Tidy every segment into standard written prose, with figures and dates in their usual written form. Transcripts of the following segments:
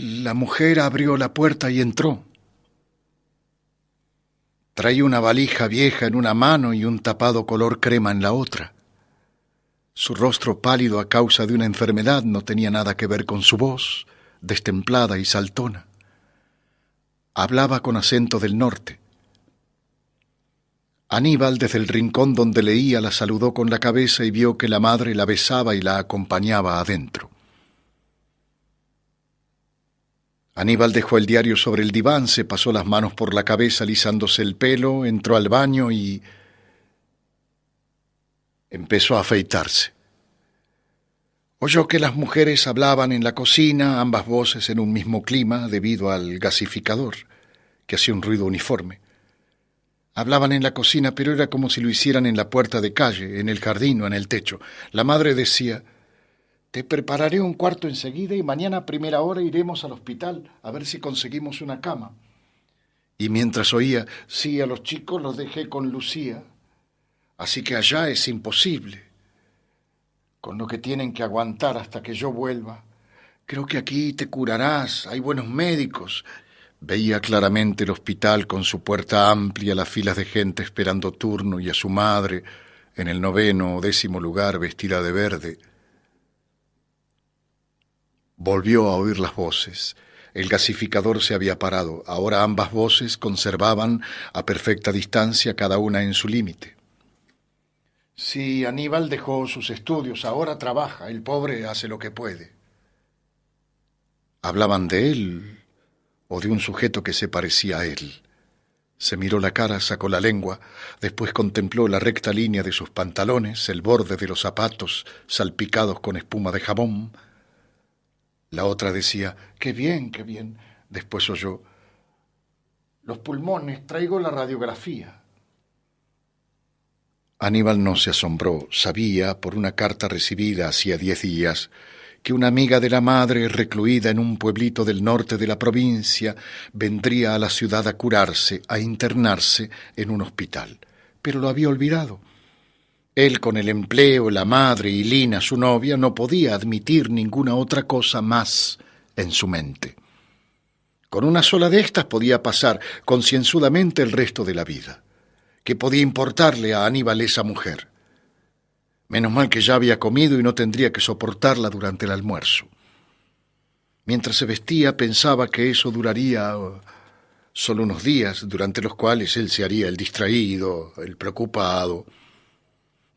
La mujer abrió la puerta y entró. Traía una valija vieja en una mano y un tapado color crema en la otra. Su rostro pálido a causa de una enfermedad no tenía nada que ver con su voz, destemplada y saltona. Hablaba con acento del norte. Aníbal, desde el rincón donde leía, la saludó con la cabeza y vio que la madre la besaba y la acompañaba adentro. Aníbal dejó el diario sobre el diván, se pasó las manos por la cabeza alisándose el pelo, entró al baño y empezó a afeitarse. Oyó que las mujeres hablaban en la cocina, ambas voces en un mismo clima debido al gasificador, que hacía un ruido uniforme. Hablaban en la cocina, pero era como si lo hicieran en la puerta de calle, en el jardín o en el techo. La madre decía: «Te prepararé un cuarto enseguida y mañana a primera hora iremos al hospital a ver si conseguimos una cama». Y mientras oía: «Sí, a los chicos los dejé con Lucía, así que allá es imposible, con lo que tienen que aguantar hasta que yo vuelva. Creo que aquí te curarás, hay buenos médicos». Veía claramente el hospital con su puerta amplia, las filas de gente esperando turno y a su madre en el 9º o 10º lugar vestida de verde. Volvió a oír las voces. El gasificador se había parado. Ahora ambas voces conservaban a perfecta distancia, cada una en su límite. Sí, Aníbal dejó sus estudios, ahora trabaja, el pobre hace lo que puede. Hablaban de él o de un sujeto que se parecía a él. Se miró la cara, sacó la lengua, después contempló la recta línea de sus pantalones, el borde de los zapatos salpicados con espuma de jabón. La otra decía: qué bien, qué bien». Después oyó: «Los pulmones, traigo la radiografía». Aníbal no se asombró. Sabía, por una carta recibida hacía 10 días, que una amiga de la madre, recluida en un pueblito del norte de la provincia, vendría a la ciudad a curarse, a internarse en un hospital. Pero lo había olvidado. Él, con el empleo, la madre y Lina, su novia, no podía admitir ninguna otra cosa más en su mente. Con una sola de estas podía pasar concienzudamente el resto de la vida. ¿Qué podía importarle a Aníbal esa mujer? Menos mal que ya había comido y no tendría que soportarla durante el almuerzo. Mientras se vestía pensaba que eso duraría solo unos días, durante los cuales él se haría el distraído, el preocupado.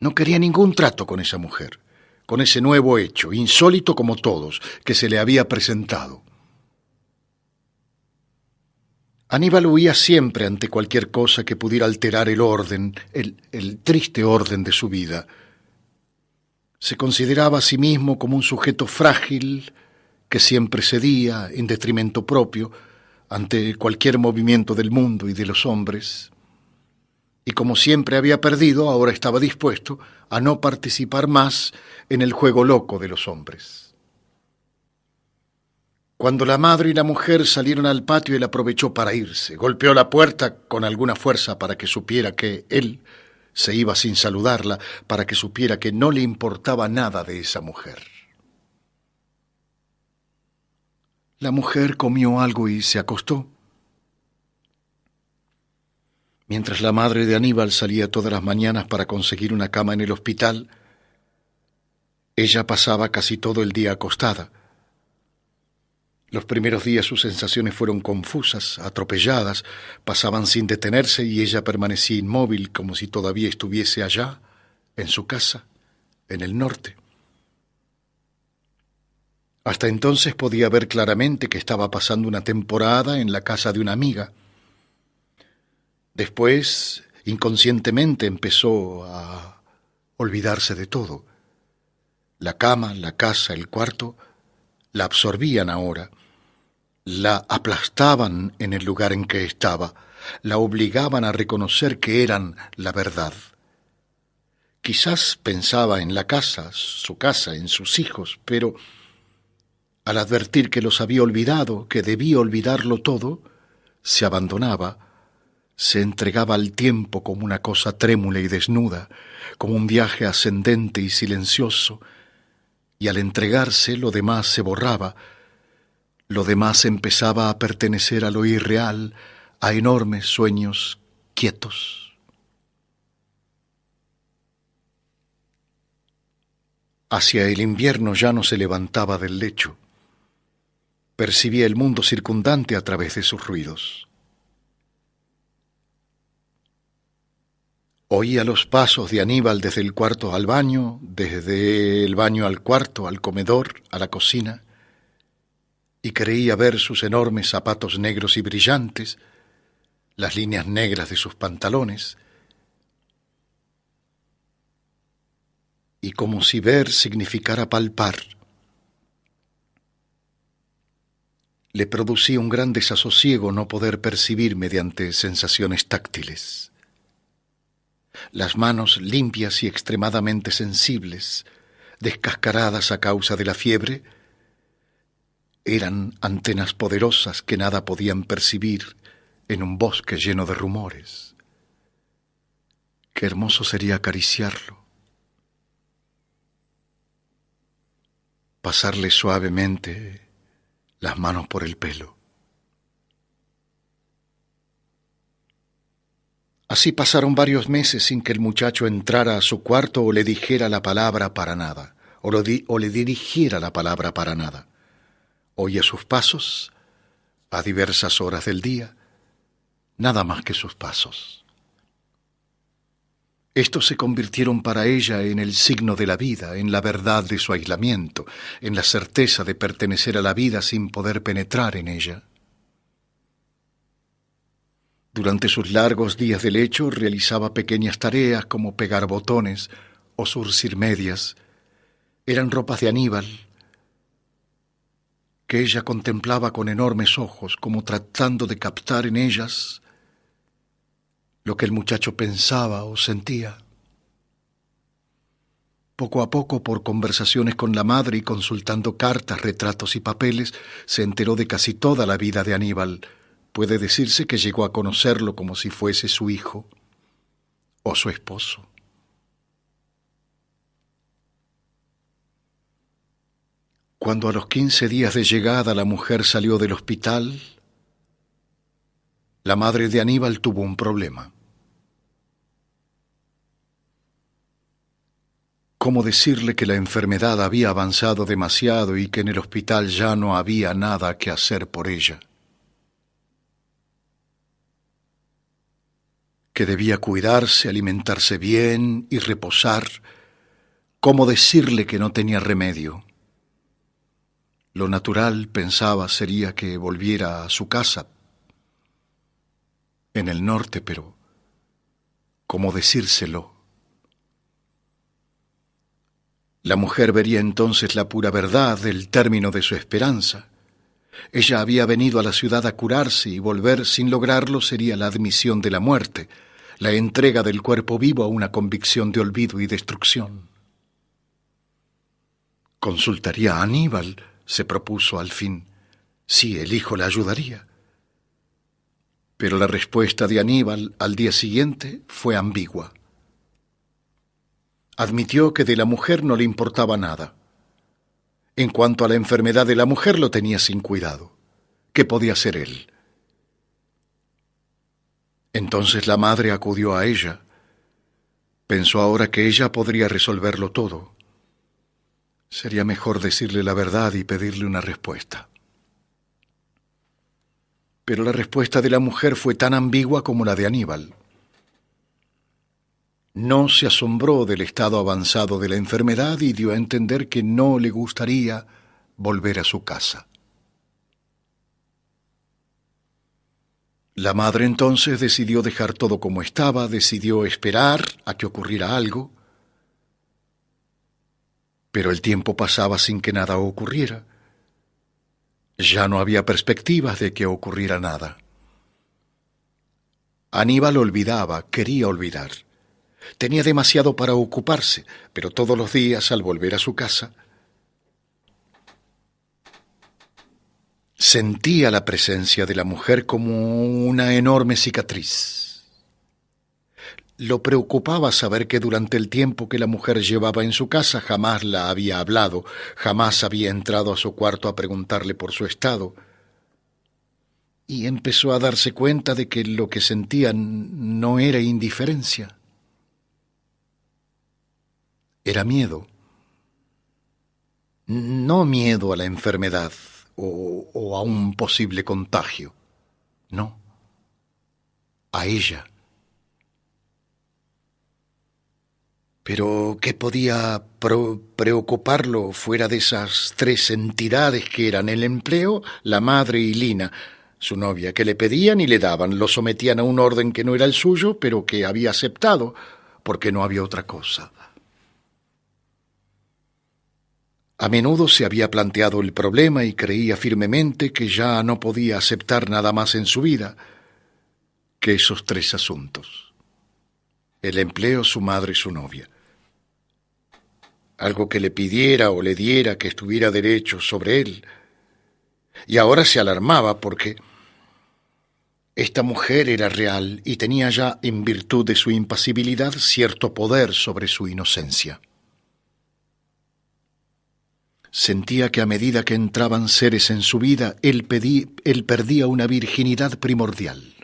No quería ningún trato con esa mujer, con ese nuevo hecho, insólito como todos, que se le había presentado. Aníbal huía siempre ante cualquier cosa que pudiera alterar el orden, el triste orden de su vida. Se consideraba a sí mismo como un sujeto frágil que siempre cedía, en detrimento propio, ante cualquier movimiento del mundo y de los hombres. Y como siempre había perdido, ahora estaba dispuesto a no participar más en el juego loco de los hombres. Cuando la madre y la mujer salieron al patio, él aprovechó para irse. Golpeó la puerta con alguna fuerza para que supiera que él se iba sin saludarla, para que supiera que no le importaba nada de esa mujer. La mujer comió algo y se acostó. Mientras la madre de Aníbal salía todas las mañanas para conseguir una cama en el hospital, ella pasaba casi todo el día acostada. Los primeros días sus sensaciones fueron confusas, atropelladas, pasaban sin detenerse y ella permanecía inmóvil como si todavía estuviese allá, en su casa, en el norte. Hasta entonces podía ver claramente que estaba pasando una temporada en la casa de una amiga. Después, inconscientemente, empezó a olvidarse de todo. La cama, la casa, el cuarto, la absorbían ahora. La aplastaban en el lugar en que estaba, la obligaban a reconocer que eran la verdad. Quizás pensaba en la casa, su casa, en sus hijos, pero al advertir que los había olvidado, que debía olvidarlo todo, se abandonaba, se entregaba al tiempo como una cosa trémula y desnuda, como un viaje ascendente y silencioso, y al entregarse lo demás se borraba. Lo demás empezaba a pertenecer a lo irreal, a enormes sueños quietos. Hacia el invierno ya no se levantaba del lecho. Percibía el mundo circundante a través de sus ruidos. Oía los pasos de Aníbal desde el cuarto al baño, desde el baño al cuarto, al comedor, a la cocina, y creía ver sus enormes zapatos negros y brillantes, las líneas negras de sus pantalones, y como si ver significara palpar, le producía un gran desasosiego no poder percibir mediante sensaciones táctiles. Las manos limpias y extremadamente sensibles, descascaradas a causa de la fiebre, eran antenas poderosas que nada podían percibir en un bosque lleno de rumores. Qué hermoso sería acariciarlo, pasarle suavemente las manos por el pelo. Así pasaron varios meses sin que el muchacho entrara a su cuarto o le dijera la palabra para nada, o le dirigiera la palabra para nada. Oía sus pasos a diversas horas del día, nada más que sus pasos. Estos se convirtieron para ella en el signo de la vida, en la verdad de su aislamiento, en la certeza de pertenecer a la vida sin poder penetrar en ella. Durante sus largos días de lecho realizaba pequeñas tareas como pegar botones o zurcir medias. Eran ropas de Aníbal, que ella contemplaba con enormes ojos, como tratando de captar en ellas lo que el muchacho pensaba o sentía. Poco a poco, por conversaciones con la madre y consultando cartas, retratos y papeles, se enteró de casi toda la vida de Aníbal. Puede decirse que llegó a conocerlo como si fuese su hijo o su esposo. Cuando a los 15 días de llegada la mujer salió del hospital, la madre de Aníbal tuvo un problema. ¿Cómo decirle que la enfermedad había avanzado demasiado y que en el hospital ya no había nada que hacer por ella? Que debía cuidarse, alimentarse bien y reposar. ¿Cómo decirle que no tenía remedio? Lo natural, pensaba, sería que volviera a su casa en el norte, pero ¿cómo decírselo? La mujer vería entonces la pura verdad del término de su esperanza. Ella había venido a la ciudad a curarse y volver sin lograrlo sería la admisión de la muerte, la entrega del cuerpo vivo a una convicción de olvido y destrucción. Consultaría a Aníbal, se propuso al fin. Sí, el hijo la ayudaría. Pero la respuesta de Aníbal al día siguiente fue ambigua. Admitió que de la mujer no le importaba nada. En cuanto a la enfermedad de la mujer, lo tenía sin cuidado. ¿Qué podía hacer él? Entonces la madre acudió a ella. Pensó ahora que ella podría resolverlo todo. Sería mejor decirle la verdad y pedirle una respuesta. Pero la respuesta de la mujer fue tan ambigua como la de Aníbal. No se asombró del estado avanzado de la enfermedad y dio a entender que no le gustaría volver a su casa. La madre entonces decidió dejar todo como estaba, decidió esperar a que ocurriera algo, pero el tiempo pasaba sin que nada ocurriera. Ya no había perspectivas de que ocurriera nada. Aníbal olvidaba, quería olvidar. Tenía demasiado para ocuparse, pero todos los días, al volver a su casa, sentía la presencia de la mujer como una enorme cicatriz. Lo preocupaba saber que durante el tiempo que la mujer llevaba en su casa jamás la había hablado, jamás había entrado a su cuarto a preguntarle por su estado. Y empezó a darse cuenta de que lo que sentía no era indiferencia, era miedo. No miedo a la enfermedad o a un posible contagio, no, a ella. Pero ¿qué podía preocuparlo fuera de esas tres entidades que eran el empleo, la madre y Lina, su novia, que le pedían y le daban, lo sometían a un orden que no era el suyo, pero que había aceptado, porque no había otra cosa? A menudo se había planteado el problema y creía firmemente que ya no podía aceptar nada más en su vida que esos tres asuntos: el empleo, su madre y su novia. Algo que le pidiera o le diera que estuviera derecho sobre él. Y ahora se alarmaba porque esta mujer era real y tenía ya, en virtud de su impasibilidad, cierto poder sobre su inocencia. Sentía que a medida que entraban seres en su vida, él perdía una virginidad primordial.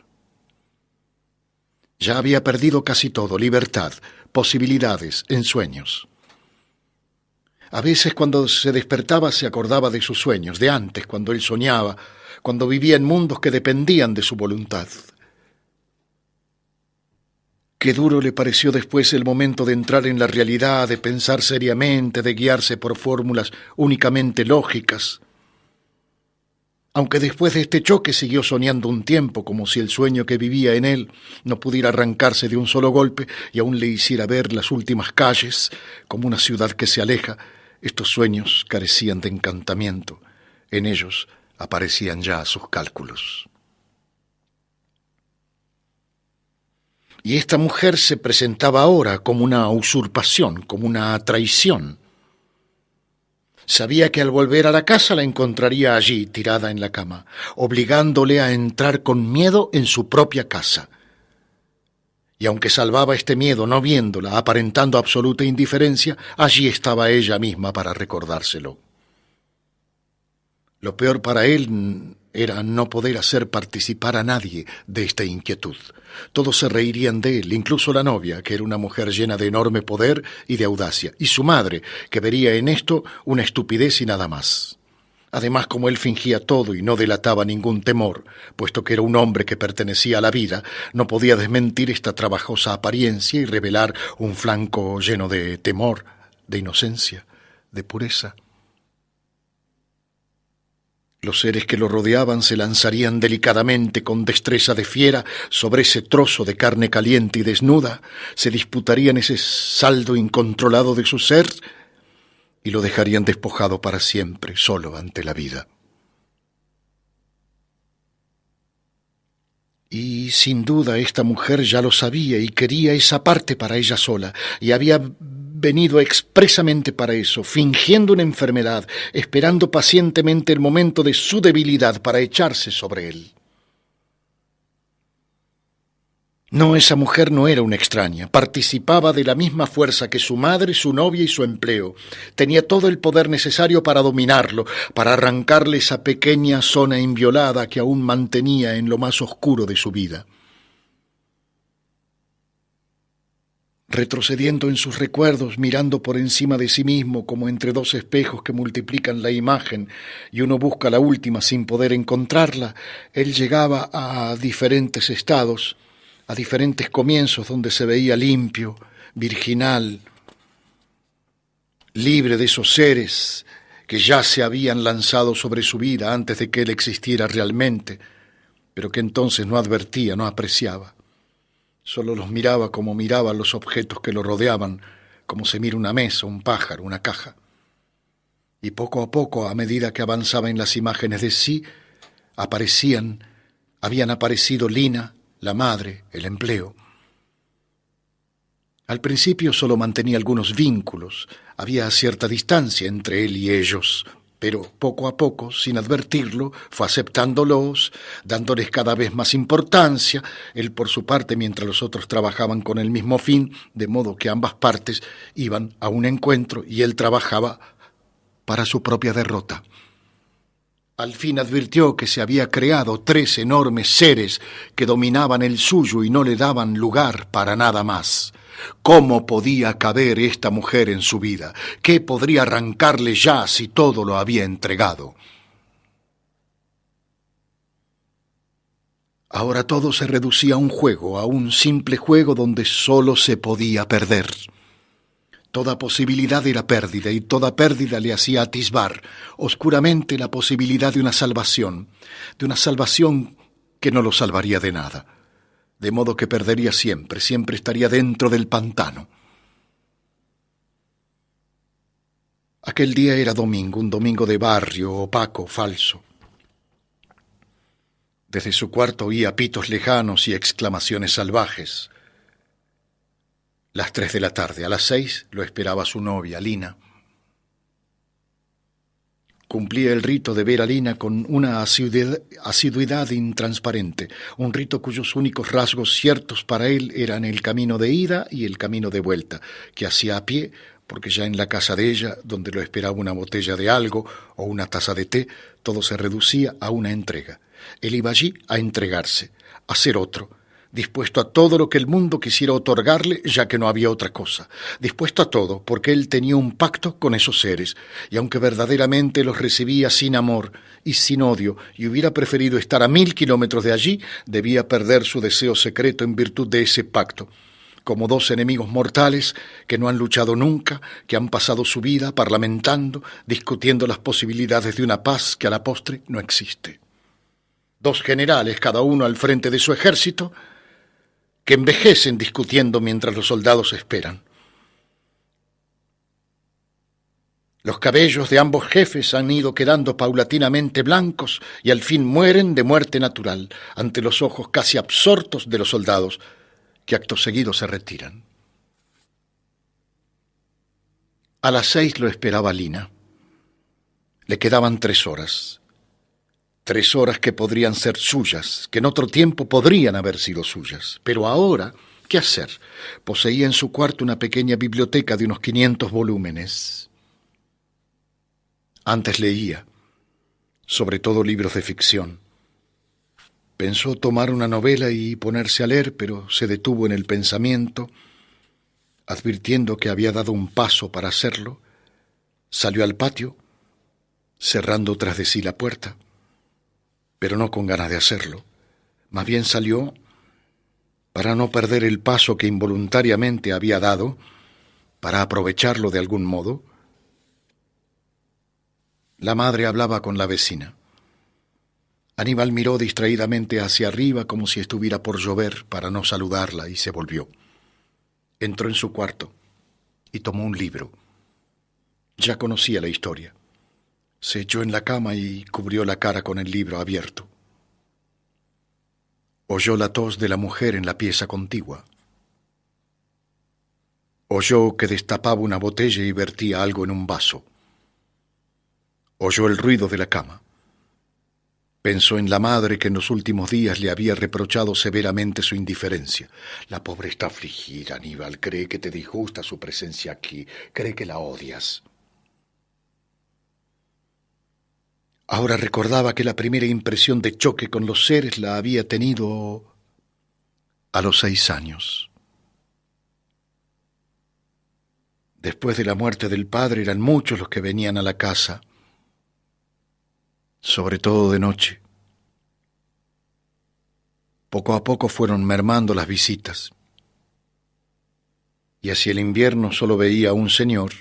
Ya había perdido casi todo: libertad, posibilidades, ensueños. A veces cuando se despertaba se acordaba de sus sueños, de antes, cuando él soñaba, cuando vivía en mundos que dependían de su voluntad. Qué duro le pareció después el momento de entrar en la realidad, de pensar seriamente, de guiarse por fórmulas únicamente lógicas. Aunque después de este choque siguió soñando un tiempo, como si el sueño que vivía en él no pudiera arrancarse de un solo golpe y aún le hiciera ver las últimas calles, como una ciudad que se aleja. Estos sueños carecían de encantamiento. En ellos aparecían ya sus cálculos. Y esta mujer se presentaba ahora como una usurpación, como una traición. Sabía que al volver a la casa la encontraría allí, tirada en la cama, obligándole a entrar con miedo en su propia casa. Y aunque salvaba este miedo no viéndola, aparentando absoluta indiferencia, allí estaba ella misma para recordárselo. Lo peor para él era no poder hacer participar a nadie de esta inquietud. Todos se reirían de él, incluso la novia, que era una mujer llena de enorme poder y de audacia, y su madre, que vería en esto una estupidez y nada más. Además, como él fingía todo y no delataba ningún temor, puesto que era un hombre que pertenecía a la vida, no podía desmentir esta trabajosa apariencia y revelar un flanco lleno de temor, de inocencia, de pureza. Los seres que lo rodeaban se lanzarían delicadamente, con destreza de fiera, sobre ese trozo de carne caliente y desnuda, se disputarían ese saldo incontrolado de su ser y lo dejarían despojado para siempre, solo ante la vida. Y sin duda esta mujer ya lo sabía y quería esa parte para ella sola, y había venido expresamente para eso, fingiendo una enfermedad, esperando pacientemente el momento de su debilidad para echarse sobre él. No, esa mujer no era una extraña, participaba de la misma fuerza que su madre, su novia y su empleo. Tenía todo el poder necesario para dominarlo, para arrancarle esa pequeña zona inviolada que aún mantenía en lo más oscuro de su vida. Retrocediendo en sus recuerdos, mirando por encima de sí mismo como entre dos espejos que multiplican la imagen y uno busca la última sin poder encontrarla, él llegaba a diferentes estados, a diferentes comienzos donde se veía limpio, virginal, libre de esos seres que ya se habían lanzado sobre su vida antes de que él existiera realmente, pero que entonces no advertía, no apreciaba. Solo los miraba como miraban los objetos que lo rodeaban, como se mira una mesa, un pájaro, una caja. Y poco a poco, a medida que avanzaba en las imágenes de sí, habían aparecido Lina, la madre, el empleo. Al principio solo mantenía algunos vínculos, había cierta distancia entre él y ellos, pero poco a poco, sin advertirlo, fue aceptándolos, dándoles cada vez más importancia, él por su parte mientras los otros trabajaban con el mismo fin, de modo que ambas partes iban a un encuentro y él trabajaba para su propia derrota. Al fin advirtió que se había creado 3 enormes seres que dominaban el suyo y no le daban lugar para nada más. ¿Cómo podía caber esta mujer en su vida? ¿Qué podría arrancarle ya si todo lo había entregado? Ahora todo se reducía a un juego, a un simple juego donde solo se podía perder. Toda posibilidad era pérdida y toda pérdida le hacía atisbar oscuramente la posibilidad de una salvación que no lo salvaría de nada. De modo que perdería siempre, siempre estaría dentro del pantano. Aquel día era domingo, un domingo de barrio, opaco, falso. Desde su cuarto oía pitos lejanos y exclamaciones salvajes. Las 3 de la tarde, a las 6 lo esperaba su novia, Lina. Cumplía el rito de ver a Lina con una asiduidad intransparente, un rito cuyos únicos rasgos ciertos para él eran el camino de ida y el camino de vuelta, que hacía a pie, porque ya en la casa de ella, donde lo esperaba una botella de algo o una taza de té, todo se reducía a una entrega. Él iba allí a entregarse, a ser otro, dispuesto a todo lo que el mundo quisiera otorgarle, ya que no había otra cosa, dispuesto a todo, porque él tenía un pacto con esos seres, y aunque verdaderamente los recibía sin amor y sin odio, y hubiera preferido estar a 1000 kilómetros de allí, debía perder su deseo secreto en virtud de ese pacto, como 2 enemigos mortales que no han luchado nunca, que han pasado su vida parlamentando, discutiendo las posibilidades de una paz que a la postre no existe. 2 generales, cada uno al frente de su ejército, que envejecen discutiendo mientras los soldados esperan. Los cabellos de ambos jefes han ido quedando paulatinamente blancos y al fin mueren de muerte natural ante los ojos casi absortos de los soldados, que acto seguido se retiran. A las 6 lo esperaba Lina. Le quedaban 3 horas. 3 horas que podrían ser suyas, que en otro tiempo podrían haber sido suyas. Pero ahora, ¿qué hacer? Poseía en su cuarto una pequeña biblioteca de unos 500 volúmenes. Antes leía, sobre todo libros de ficción. Pensó tomar una novela y ponerse a leer, pero se detuvo en el pensamiento, advirtiendo que había dado un paso para hacerlo. Salió al patio, cerrando tras de sí la puerta, pero no con ganas de hacerlo. Más bien salió para no perder el paso que involuntariamente había dado, para aprovecharlo de algún modo. La madre hablaba con la vecina. Aníbal miró distraídamente hacia arriba como si estuviera por llover para no saludarla y se volvió. Entró en su cuarto y tomó un libro. Ya conocía la historia. Se echó en la cama y cubrió la cara con el libro abierto. Oyó la tos de la mujer en la pieza contigua. Oyó que destapaba una botella y vertía algo en un vaso. Oyó el ruido de la cama. Pensó en la madre que en los últimos días le había reprochado severamente su indiferencia. La pobre está afligida, Aníbal. Cree que te disgusta su presencia aquí. Cree que la odias. Ahora recordaba que la primera impresión de choque con los seres la había tenido a los 6 años. Después de la muerte del padre eran muchos los que venían a la casa, sobre todo de noche. Poco a poco fueron mermando las visitas, y hacia el invierno solo veía a un señor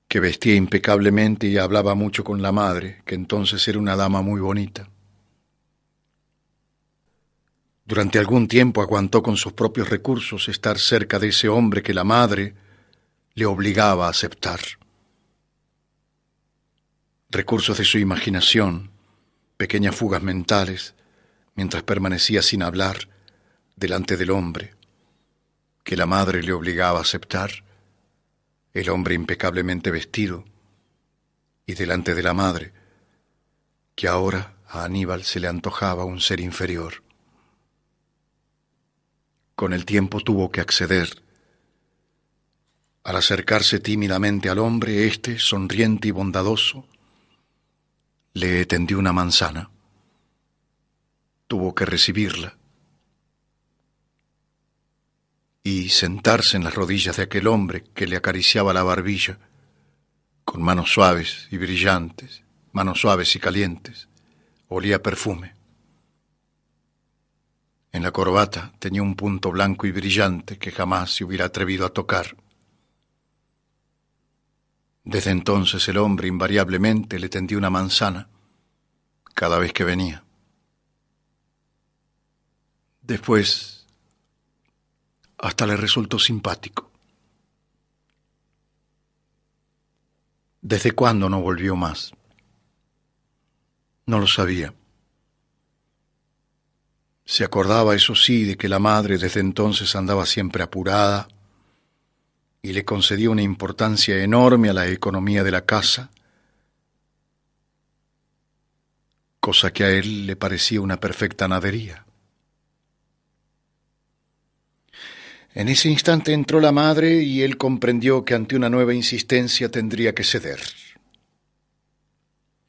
que vestía impecablemente y hablaba mucho con la madre, que entonces era una dama muy bonita. Durante algún tiempo aguantó con sus propios recursos estar cerca de ese hombre que la madre le obligaba a aceptar. Recursos de su imaginación, pequeñas fugas mentales, mientras permanecía sin hablar delante del hombre que la madre le obligaba a aceptar, el hombre impecablemente vestido, y delante de la madre, que ahora a Aníbal se le antojaba un ser inferior. Con el tiempo tuvo que acceder. Al acercarse tímidamente al hombre, éste, sonriente y bondadoso, le tendió una manzana. Tuvo que recibirla y sentarse en las rodillas de aquel hombre que le acariciaba la barbilla con manos suaves y brillantes, manos suaves y calientes. Olía a perfume. En la corbata tenía un punto blanco y brillante que jamás se hubiera atrevido a tocar. Desde entonces el hombre invariablemente le tendía una manzana cada vez que venía. Después, hasta le resultó simpático. ¿Desde cuándo no volvió más? No lo sabía. Se acordaba, eso sí, de que la madre desde entonces andaba siempre apurada y le concedía una importancia enorme a la economía de la casa, cosa que a él le parecía una perfecta nadería. En ese instante entró la madre y él comprendió que ante una nueva insistencia tendría que ceder.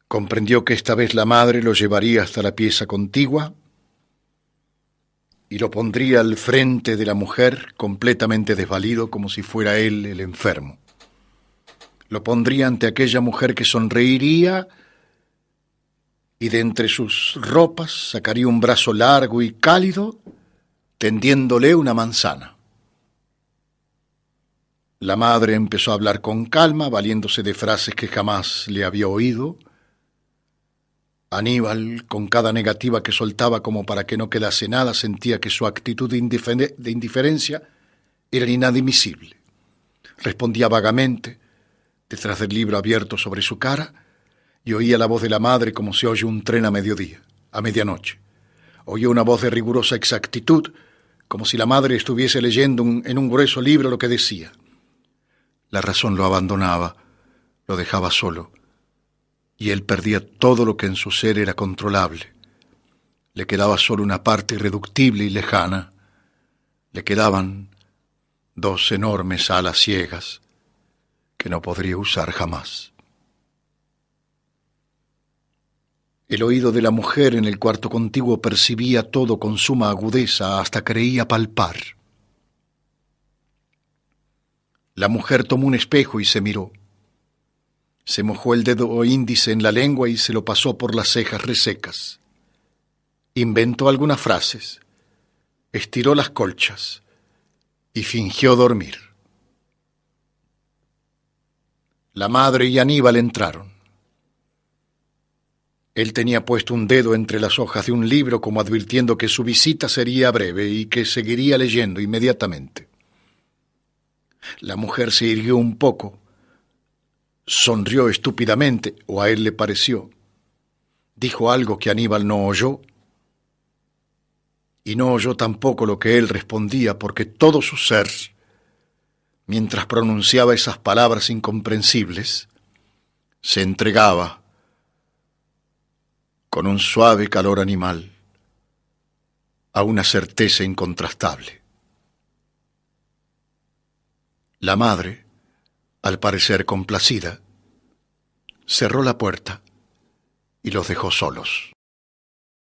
Comprendió que esta vez la madre lo llevaría hasta la pieza contigua y lo pondría al frente de la mujer completamente desvalido como si fuera él el enfermo. Lo pondría ante aquella mujer que sonreiría y de entre sus ropas sacaría un brazo largo y cálido tendiéndole una manzana. La madre empezó a hablar con calma, valiéndose de frases que jamás le había oído. Aníbal, con cada negativa que soltaba como para que no quedase nada, sentía que su actitud de indiferencia era inadmisible. Respondía vagamente, detrás del libro abierto sobre su cara, y oía la voz de la madre como se oye un tren a mediodía, a medianoche. Oía una voz de rigurosa exactitud, como si la madre estuviese leyendo en un grueso libro lo que decía. La razón lo abandonaba, lo dejaba solo, y él perdía todo lo que en su ser era controlable. Le quedaba solo una parte irreductible y lejana. Le quedaban dos enormes alas ciegas que no podría usar jamás. El oído de la mujer en el cuarto contiguo percibía todo con suma agudeza, hasta creía palpar. La mujer tomó un espejo y se miró. Se mojó el dedo índice en la lengua y se lo pasó por las cejas resecas. Inventó algunas frases, estiró las colchas y fingió dormir. La madre y Aníbal entraron. Él tenía puesto un dedo entre las hojas de un libro como advirtiendo que su visita sería breve y que seguiría leyendo inmediatamente. La mujer se irguió un poco, sonrió estúpidamente, o a él le pareció. Dijo algo que Aníbal no oyó, y no oyó tampoco lo que él respondía, porque todo su ser, mientras pronunciaba esas palabras incomprensibles, se entregaba con un suave calor animal a una certeza incontrastable. La madre, al parecer complacida, cerró la puerta y los dejó solos.